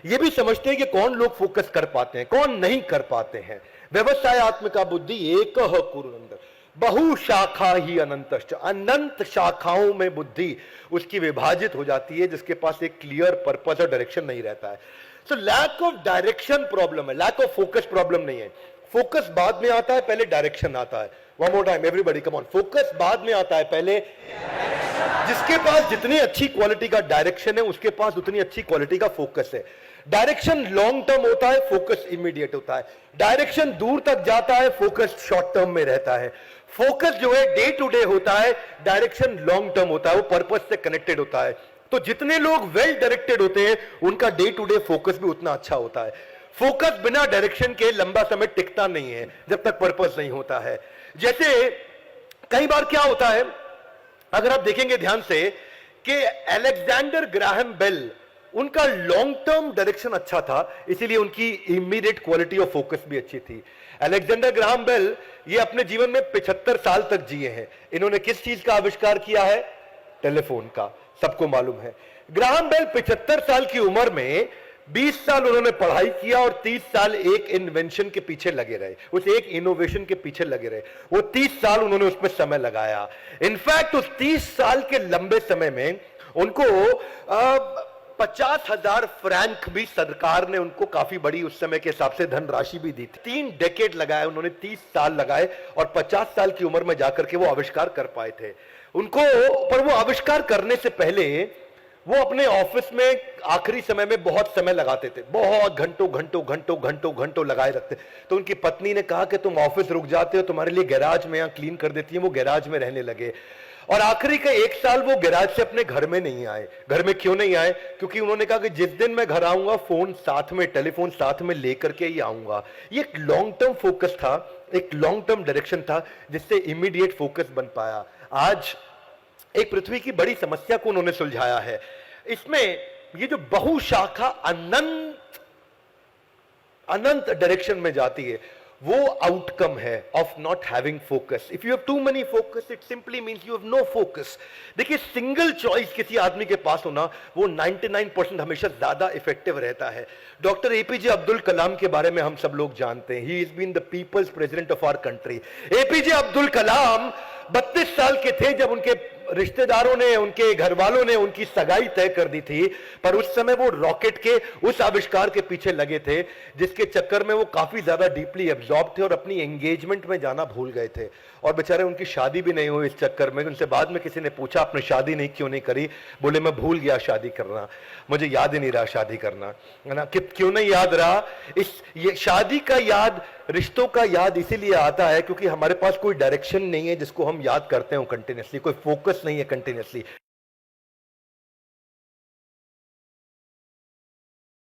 ये भी समझते हैं कि कौन लोग फोकस कर पाते हैं, कौन नहीं कर पाते हैं। व्यवसाय आत्मिका बुद्धि एक कुरुनंद बहु शाखा ही अनंत, अनंत शाखाओं में बुद्धि उसकी विभाजित हो जाती है, जिसके पास एक क्लियर पर्पस और डायरेक्शन नहीं रहता है। So lack of direction problem है, लैक ऑफ फोकस प्रॉब्लम नहीं है। फोकस बाद में आता है, पहले डायरेक्शन आता है। One more time everybody come on, focus बाद में आता है, पहले जिसके पास जितनी अच्छी क्वालिटी का डायरेक्शन है उसके पास उतनी अच्छी क्वालिटी का फोकस है। डायरेक्शन लॉन्ग टर्म होता है, फोकस इमीडिएट होता है। डायरेक्शन दूर तक जाता है, फोकस शॉर्ट टर्म में रहता है। फोकस जो है डे टू डे होता है, डायरेक्शन लॉन्ग टर्म होता है, वो पर्पस से कनेक्टेड होता है। तो जितने लोग वेल डायरेक्टेड होते हैं उनका डे टू डे फोकस भी उतना अच्छा होता है। फोकस बिना डायरेक्शन के लंबा समय टिकता नहीं है जब तक पर्पस नहीं होता है। जैसे कई बार क्या होता है, अगर आप देखेंगे ध्यान से कि अलेक्जेंडर ग्राहम बेल, उनका लॉन्ग टर्म डायरेक्शन अच्छा था, इसीलिए उनकी इमीडिएट क्वालिटी ऑफ फोकस भी अच्छी थी। अलेक्जेंडर ग्राहम बेल ये अपने जीवन में 75 साल तक जिए हैं। इन्होंने किस चीज का आविष्कार किया है? टेलीफोन का, सबको मालूम है। ग्राहम बेल 75 साल की उम्र में 20 साल उन्होंने पढ़ाई किया और 30 साल एक इन्वेंशन के पीछे लगे रहे, उस एक इनोवेशन के पीछे लगे रहे। वो 30 साल उन्होंने उसमें समय लगाया। इनफैक्ट उस 30 साल के लंबे समय में उनको 50,000 फ्रैंक भी सरकार ने उनको काफी बड़ी उस समय के हिसाब से धनराशि भी दी थी। 3 डेकेड लगाए उन्होंने, 30 साल लगाए और 50 साल की उम्र में जाकर के वो आविष्कार कर पाए थे। उनको पर वो आविष्कार करने से पहले वो अपने ऑफिस में आखिरी समय में बहुत समय लगाते थे, बहुत घंटों घंटों घंटों घंटों घंटों लगाए रखते। तो उनकी पत्नी ने कहा कि तुम ऑफिस रुक जाते हो, तुम्हारे लिए गैराज में यहाँ क्लीन कर देती है। वो गैराज में रहने लगे और आखिरी का 1 साल वो गैराज से अपने घर में नहीं आए। घर में क्यों नहीं आए? क्योंकि उन्होंने कहा कि जिस दिन मैं घर आऊंगा फोन साथ में, टेलीफोन साथ में लेकर के ही आऊंगा। ये एक लॉन्ग टर्म फोकस था, एक लॉन्ग टर्म डायरेक्शन था, जिससे इमीडिएट फोकस बन पाया। आज एक पृथ्वी की बड़ी समस्या को उन्होंने सुलझाया है। इसमें ये जो बहुशाखा अनंत अनंत डायरेक्शन में जाती है, वो आउटकम है of not having focus. If you have too many focus it simply means you have no focus. देखिए, सिंगल चॉइस किसी आदमी के पास होना वो 99% हमेशा ज्यादा इफेक्टिव रहता है। डॉक्टर एपीजे अब्दुल कलाम के बारे में हम सब लोग जानते हैं। He is been the people's president of our country. APJ Abdul Kalam 32 साल के थे जब उनके रिश्तेदारों ने, उनके घर वालों ने उनकी सगाई तय कर दी थी। पर उस समय वो रॉकेट के उस आविष्कार के पीछे लगे थे जिसके चक्कर में वो काफी ज्यादा डीपली एब्जॉर्ब थे और अपनी एंगेजमेंट में जाना भूल गए थे। और बेचारे उनकी शादी भी नहीं हुई इस चक्कर में। उनसे बाद में किसी ने पूछा आपने शादी नहीं क्यों नहीं करी? बोले मैं भूल गया शादी करना, मुझे याद ही नहीं रहा शादी करना, है ना। क्यों नहीं याद रहा? ये शादी का याद, रिश्तों का याद इसीलिए आता है क्योंकि हमारे पास कोई डायरेक्शन नहीं है जिसको हम याद करते हो कंटिन्यूसली, कोई फोकस नहीं है कंटिन्यूसली।